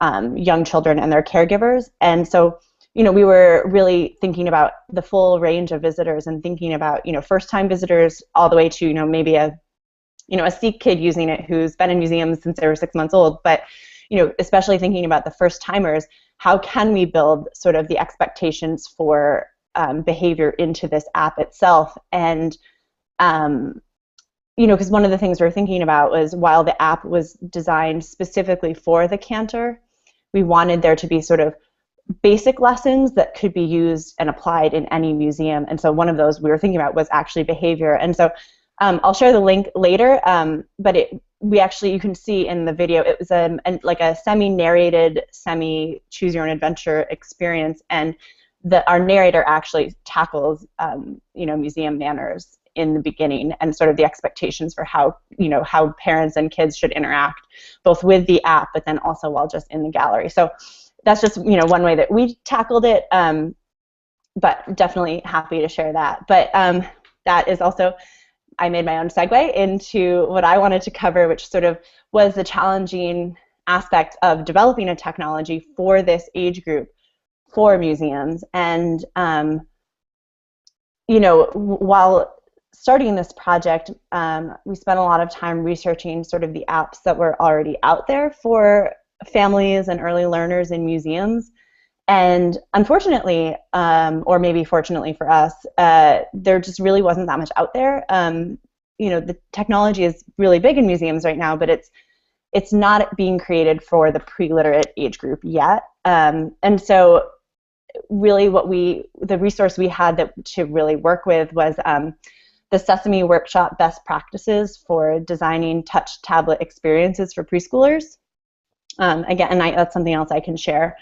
young children and their caregivers. And so, we were really thinking about the full range of visitors, and thinking about, first-time visitors all the way to, maybe a Sikh kid using it who's been in museums since they were 6 months old. But, especially thinking about the first-timers, how can we build sort of the expectations for behavior into this app itself? And because one of the things we're thinking about was, while the app was designed specifically for the cantor, we wanted there to be sort of basic lessons that could be used and applied in any museum. And so one of those we were thinking about was actually behavior. And so I'll share the link later, but you can see in the video, it was like a semi-narrated, semi-choose-your-own-adventure experience, and our narrator actually tackles, museum manners in the beginning, and sort of the expectations for how parents and kids should interact, both with the app, but then also while just in the gallery. So that's just one way that we tackled it, but definitely happy to share that. But that is also, I made my own segue into what I wanted to cover, which sort of was the challenging aspect of developing a technology for this age group for museums. And while starting this project, we spent a lot of time researching sort of the apps that were already out there for families and early learners in museums. And unfortunately, or maybe fortunately for us, there just really wasn't that much out there. The technology is really big in museums right now, but it's it's not being created for the pre-literate age group yet. And so really the resource we had to really work with was the Sesame Workshop Best Practices for Designing Touch Tablet Experiences for Preschoolers. Again, and that's something else I can share.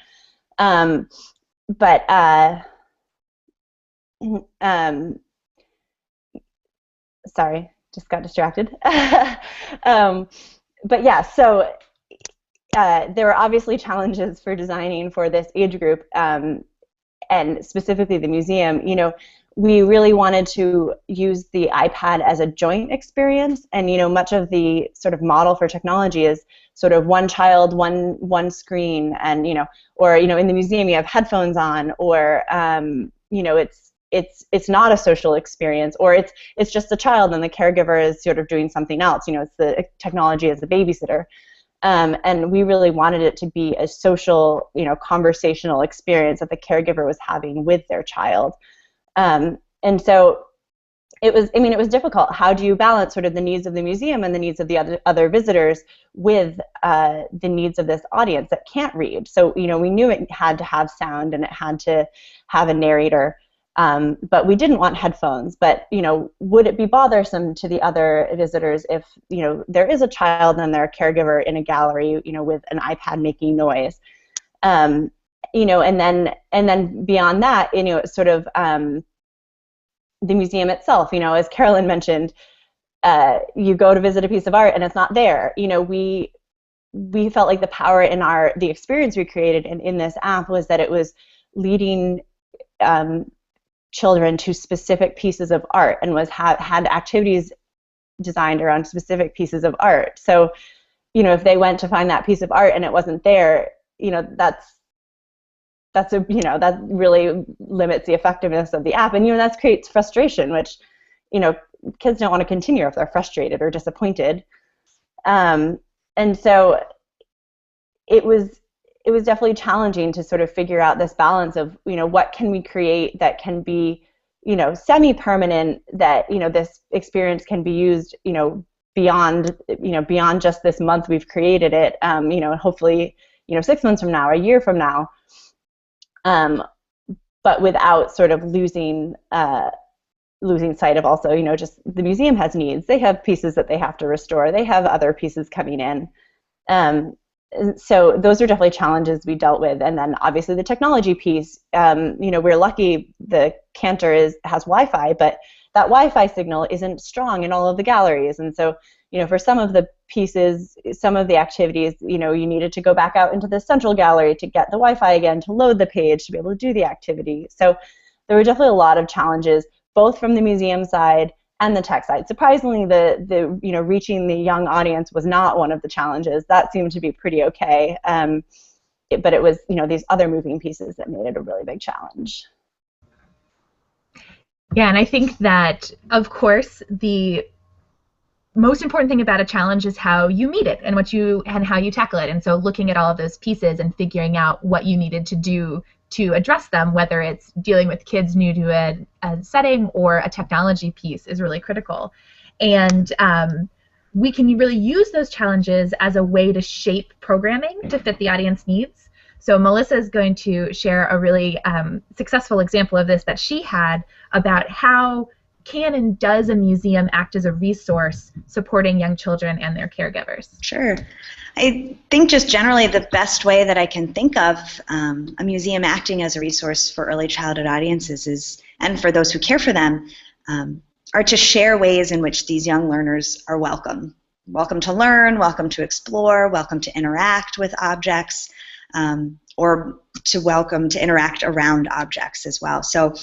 Sorry, just got distracted. But yeah, so there were obviously challenges for designing for this age group, and specifically the museum. You know, we really wanted to use the iPad as a joint experience, and you know, much of the sort of model for technology is sort of one child, one screen, and you know, or you know, in the museum you have headphones on, or you know, it's not a social experience, or it's just a child and the caregiver is sort of doing something else. You know, it's the technology as a babysitter. And we really wanted it to be a social, you know, conversational experience that the caregiver was having with their child. And so it was difficult. How do you balance sort of the needs of the museum and the needs of the other visitors with the needs of this audience that can't read? So, you know, we knew it had to have sound and it had to have a narrator. But we didn't want headphones. But you know, would it be bothersome to the other visitors if you know there is a child and their caregiver in a gallery, you know, with an iPad making noise? You know, and then beyond that, you know, it's sort of the museum itself. You know, as Carolyn mentioned, you go to visit a piece of art and it's not there. You know, we felt like the power in the experience we created in this app was that it was leading children to specific pieces of art and had activities designed around specific pieces of art. So, you know, if they went to find that piece of art and it wasn't there, you know, that really limits the effectiveness of the app, and you know, that creates frustration, which, you know, kids don't want to continue if they're frustrated or disappointed. And so it was definitely challenging to sort of figure out this balance of, you know, what can we create that can be, you know, semi-permanent, that, you know, this experience can be used, you know, beyond just this month we've created it, you know, hopefully, you know, 6 months from now, a year from now, but without sort of losing sight of also, you know, just the museum has needs. They have pieces that they have to restore. They have other pieces coming in. So those are definitely challenges we dealt with. And then obviously the technology piece, you know, we're lucky the Cantor has Wi-Fi, but that Wi-Fi signal isn't strong in all of the galleries. And so, you know, for some of the pieces, some of the activities, you know, you needed to go back out into the central gallery to get the Wi-Fi again, to load the page, to be able to do the activity. So there were definitely a lot of challenges, both from the museum side and the tech side. Surprisingly, the you know, reaching the young audience was not one of the challenges. That seemed to be pretty okay. But it was, you know, these other moving pieces that made it a really big challenge. Yeah, and I think that, of course, the most important thing about a challenge is how you meet it and how you tackle it. And so looking at all of those pieces and figuring out what you needed to do to address them, whether it's dealing with kids new to a setting or a technology piece, is really critical. And we can really use those challenges as a way to shape programming to fit the audience needs. So Melissa is going to share a really successful example of this that she had about how can and does a museum act as a resource supporting young children and their caregivers? Sure. I think just generally the best way that I can think of a museum acting as a resource for early childhood audiences is, and for those who care for them, are to share ways in which these young learners are welcome. Welcome to learn, welcome to explore, welcome to interact with objects, or to interact around objects as well. So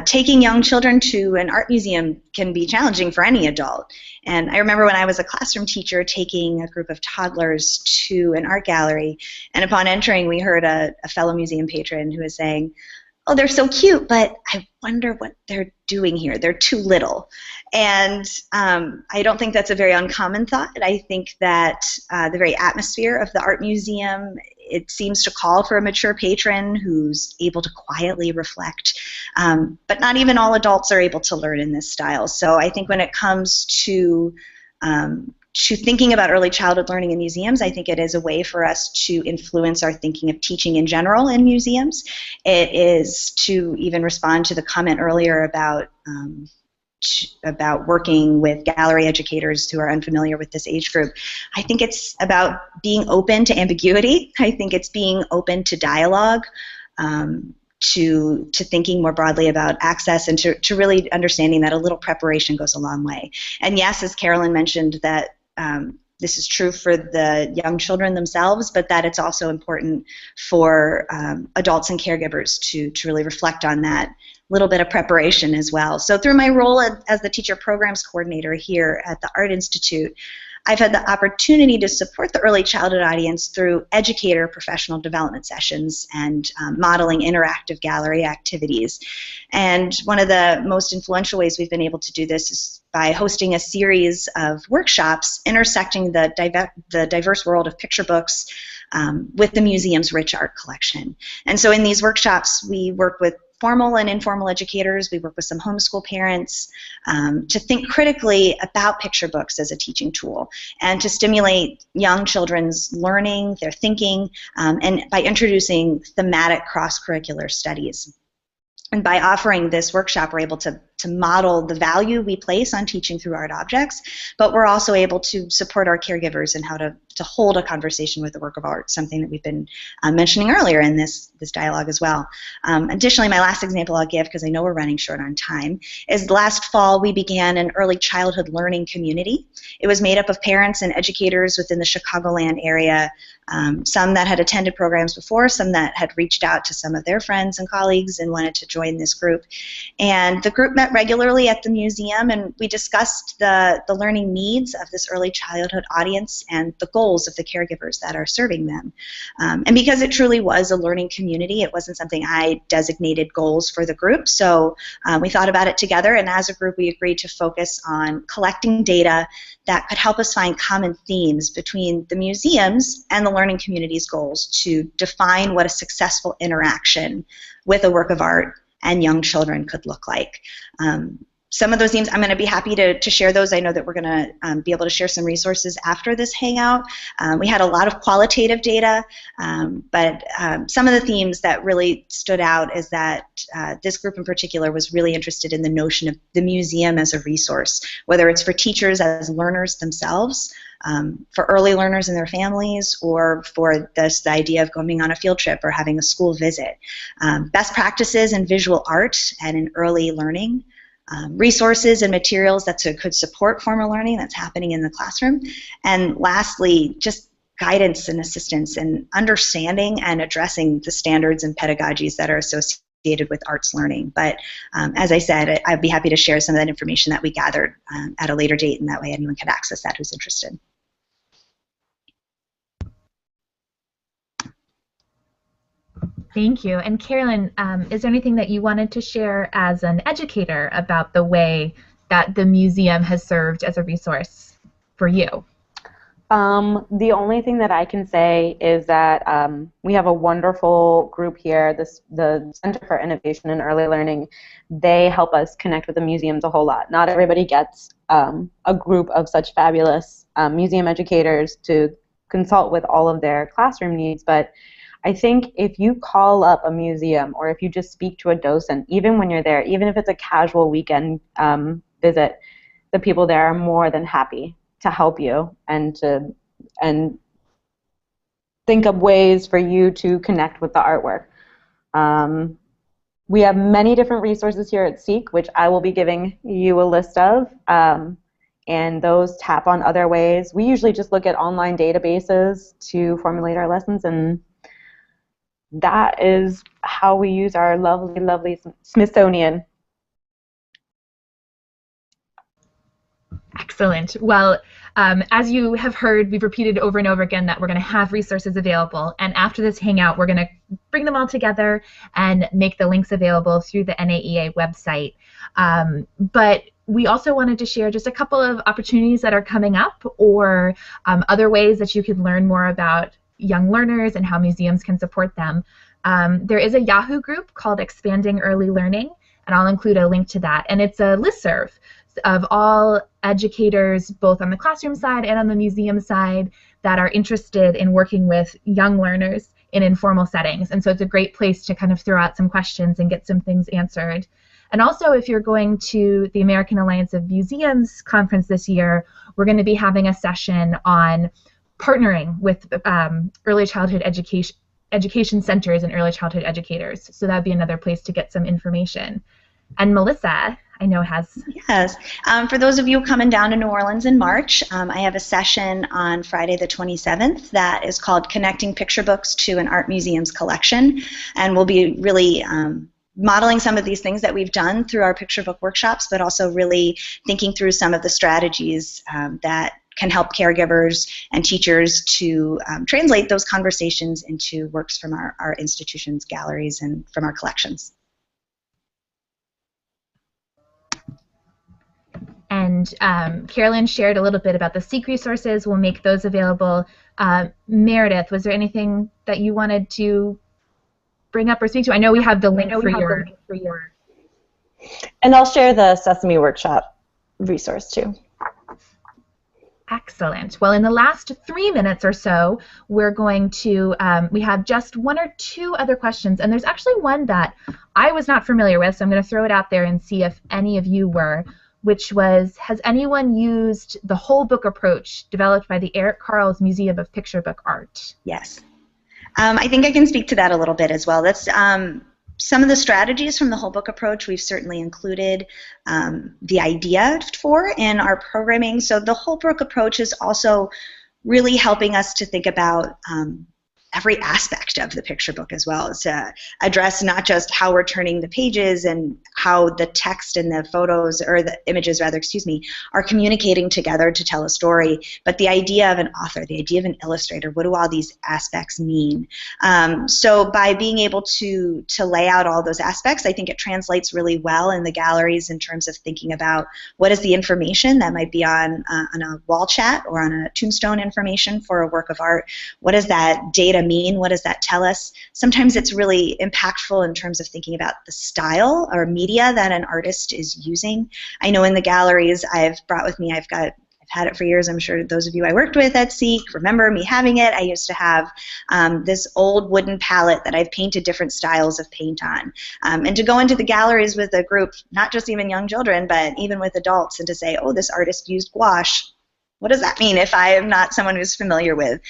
taking young children to an art museum can be challenging for any adult. And I remember when I was a classroom teacher taking a group of toddlers to an art gallery, and upon entering we heard a fellow museum patron who was saying, "Oh, they're so cute, but I wonder what they're doing here. They're too little." And I don't think that's a very uncommon thought. I think that the very atmosphere of the art museum, it seems to call for a mature patron who's able to quietly reflect. But not even all adults are able to learn in this style. So I think when it comes to to thinking about early childhood learning in museums. I think it is a way for us to influence our thinking of teaching in general in museums. It is to even respond to the comment earlier about working with gallery educators who are unfamiliar with this age group. I think it's about being open to ambiguity. I think it's being open to dialogue, to thinking more broadly about access, and to really understanding that a little preparation goes a long way. And yes, as Carolyn mentioned, that this is true for the young children themselves, but that it's also important for adults and caregivers to really reflect on that little bit of preparation as well. So through my role as the teacher programs coordinator here at the Art Institute, I've had the opportunity to support the early childhood audience through Educator professional development sessions and modeling interactive gallery activities. And one of the most influential ways we've been able to do this is by hosting a series of workshops intersecting the diverse world of picture books with the museum's rich art collection. And so in these workshops, we work with formal and informal educators. We work with some homeschool parents to think critically about picture books as a teaching tool and to stimulate young children's learning, their thinking, and by introducing thematic cross-curricular studies. And by offering this workshop, we're able to model the value we place on teaching through art objects, but we're also able to support our caregivers in how to hold a conversation with a work of art, something that we've been mentioning earlier in this dialogue as well. Additionally, my last example I'll give, because I know we're running short on time, is last fall we began an early childhood learning community. It was made up of parents and educators within the Chicagoland area, some that had attended programs before, some that had reached out to some of their friends and colleagues and wanted to join this group. And the group met regularly at the museum, and we discussed the learning needs of this early childhood audience and the goals of the caregivers that are serving them. And because it truly was a learning community, it wasn't something I designated goals for the group, so we thought about it together, and as a group we agreed to focus on collecting data that could help us find common themes between the museums and the learning community's goals to define what a successful interaction with a work of art and young children could look like. Some of those themes, I'm going to be happy to share those. I know that we're going to be able to share some resources after this Hangout. We had a lot of qualitative data, but some of the themes that really stood out is that this group in particular was really interested in the notion of the museum as a resource, whether it's for teachers as learners themselves, for early learners and their families, or for the idea of going on a field trip or having a school visit. Best practices in visual art and in early learning. Resources and materials that could support formal learning that's happening in the classroom. And lastly, just guidance and assistance in understanding and addressing the standards and pedagogies that are associated with arts learning. But as I said, I'd be happy to share some of that information that we gathered at a later date, and that way anyone could access that who's interested. Thank you. And Carolyn, is there anything that you wanted to share as an educator about the way that the museum has served as a resource for you? The only thing that I can say is that we have a wonderful group here, the Center for Innovation and Early Learning. They help us connect with the museums a whole lot. Not everybody gets a group of such fabulous museum educators to consult with all of their classroom needs, but I think if you call up a museum or if you just speak to a docent, even when you're there, even if it's a casual weekend visit, the people there are more than happy to help you and think of ways for you to connect with the artwork. We have many different resources here at Seek, which I will be giving you a list of, and those tap on other ways. We usually just look at online databases to formulate our lessons, and that is how we use our lovely, lovely Smithsonian. Excellent. Well, as you have heard, we've repeated over and over again that we're going to have resources available, and after this Hangout, we're going to bring them all together and make the links available through the NAEA website. But we also wanted to share just a couple of opportunities that are coming up, or other ways that you can learn more about young learners and how museums can support them. There is a Yahoo group called Expanding Early Learning, and I'll include a link to that, and it's a listserv. of all educators, both on the classroom side and on the museum side, that are interested in working with young learners in informal settings. And so it's a great place to kind of throw out some questions and get some things answered. And also, if you're going to the American Alliance of Museums conference this year, we're going to be having a session on partnering with early childhood education centers and early childhood educators. So that'd be another place to get some information. And Melissa, I know, has... Yes. For those of you coming down to New Orleans in March, I have a session on Friday the 27th that is called Connecting Picture Books to an Art Museum's Collection. And we'll be really modeling some of these things that we've done through our picture book workshops, but also really thinking through some of the strategies that can help caregivers and teachers to translate those conversations into works from our institutions, galleries, and from our collections. And Carolyn shared a little bit about the SEEK resources. We'll make those available. Meredith, was there anything that you wanted to bring up or speak to? I know we have the link for your... And I'll share the Sesame Workshop resource too. Excellent. Well, in the last 3 minutes or so, we're going to, we have just one or two other questions, and there's actually one that I was not familiar with, so I'm going to throw it out there and see if any of you were, which was, has anyone used the whole book approach developed by the Eric Carle's Museum of Picture Book Art? Yes. I think I can speak to that a little bit as well. That's some of the strategies from the whole book approach we've certainly included the idea for in our programming. So the whole book approach is also really helping us to think about every aspect of the picture book as well, to address not just how we're turning the pages and how the text and the photos, or the images rather, excuse me, are communicating together to tell a story, but the idea of an author, the idea of an illustrator, what do all these aspects mean? So by being able to lay out all those aspects, I think it translates really well in the galleries in terms of thinking about what is the information that might be on a wall chat or on a tombstone information for a work of art. What does that data mean? What does that tell us? Sometimes it's really impactful in terms of thinking about the style or media that an artist is using. I know in the galleries I've brought with me, I've had it for years. I'm sure those of you I worked with at SEEK remember me having it. I used to have this old wooden palette that I've painted different styles of paint on. And to go into the galleries with a group, not just even young children, but even with adults, and to say, oh, this artist used gouache. What does that mean if I am not someone who's familiar with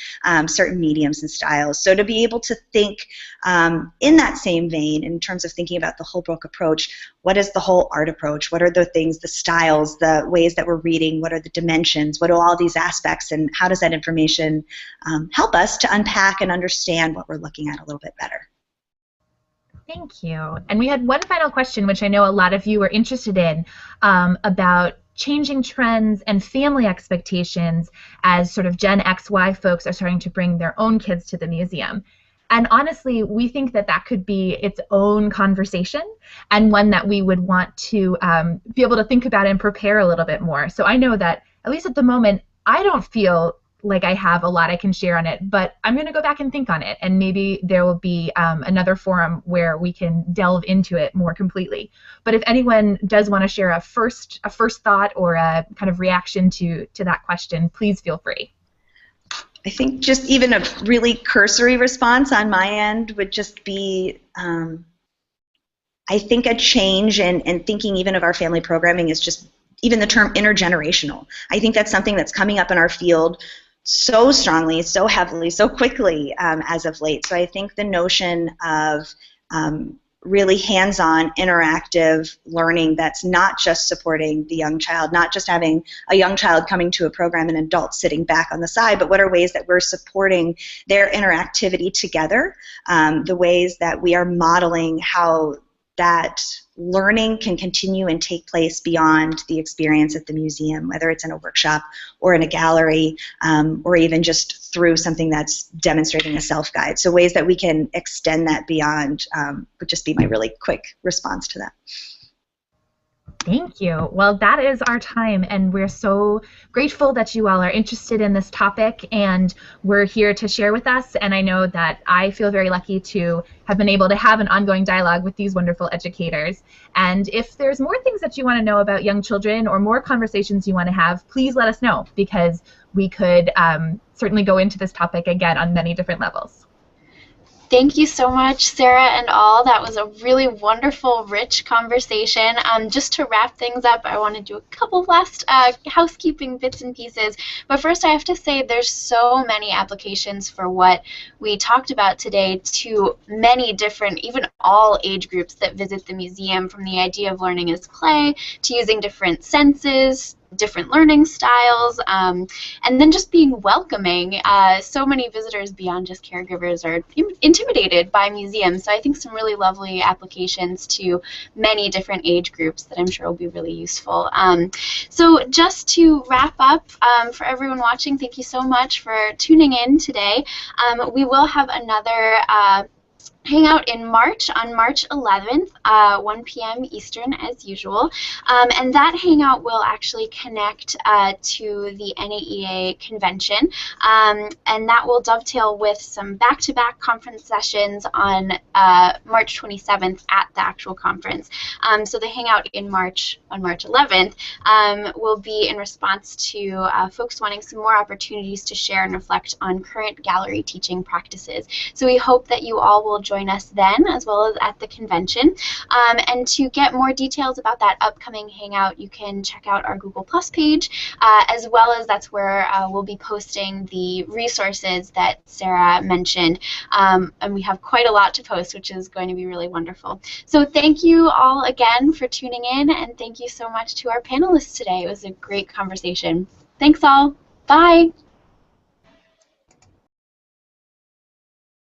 certain mediums and styles? So to be able to think in that same vein, in terms of thinking about the whole book approach, what is the whole art approach? What are the things, the styles, the ways that we're reading? What are the dimensions? What are all these aspects? And how does that information help us to unpack and understand what we're looking at a little bit better? Thank you. And we had one final question, which I know a lot of you are interested in, about changing trends and family expectations as sort of Gen XY folks are starting to bring their own kids to the museum. And honestly, we think that that could be its own conversation, and one that we would want to be able to think about and prepare a little bit more. So I know that, at least at the moment, I don't feel like I have a lot I can share on it, but I'm going to go back and think on it, and maybe there will be another forum where we can delve into it more completely. But if anyone does want to share a first thought or a kind of reaction to that question, please feel free. I think just even a really cursory response on my end would just be, I think a change in thinking even of our family programming is just even the term intergenerational. I think that's something that's coming up in our field so strongly, so heavily, so quickly as of late. So I think the notion of really hands-on, interactive learning that's not just supporting the young child, not just having a young child coming to a program and adults sitting back on the side, but what are ways that we're supporting their interactivity together, the ways that we are modeling how that learning can continue and take place beyond the experience at the museum, whether it's in a workshop or in a gallery, or even just through something that's demonstrating a self-guide. So ways that we can extend that beyond would just be my really quick response to that. Thank you. Well, that is our time, and we're so grateful that you all are interested in this topic and we're here to share with us. And I know that I feel very lucky to have been able to have an ongoing dialogue with these wonderful educators. And if there's more things that you want to know about young children or more conversations you want to have, please let us know, because we could certainly go into this topic again on many different levels. Thank you so much, Sarah and all. That was a really wonderful, rich conversation. Just to wrap things up, I want to do a couple last housekeeping bits and pieces. But first, I have to say there's so many applications for what we talked about today to many different, even all age groups that visit the museum, from the idea of learning as play to using different senses, different learning styles, and then just being welcoming. So many visitors beyond just caregivers are intimidated by museums, so I think some really lovely applications to many different age groups that I'm sure will be really useful. So just to wrap up, for everyone watching, thank you so much for tuning in today. We will have another Hangout in March, on March 11th, 1 p.m. Eastern as usual, and that Hangout will actually connect to the NAEA convention, and that will dovetail with some back-to-back conference sessions on March 27th at the actual conference. So the Hangout in March, on March 11th, will be in response to folks wanting some more opportunities to share and reflect on current gallery teaching practices. So we hope that you all will join us then, as well as at the convention. And to get more details about that upcoming Hangout, you can check out our Google Plus page, as well as that's where we'll be posting the resources that Sarah mentioned. And we have quite a lot to post, which is going to be really wonderful. So thank you all again for tuning in, and thank you so much to our panelists today. It was a great conversation. Thanks all. Bye.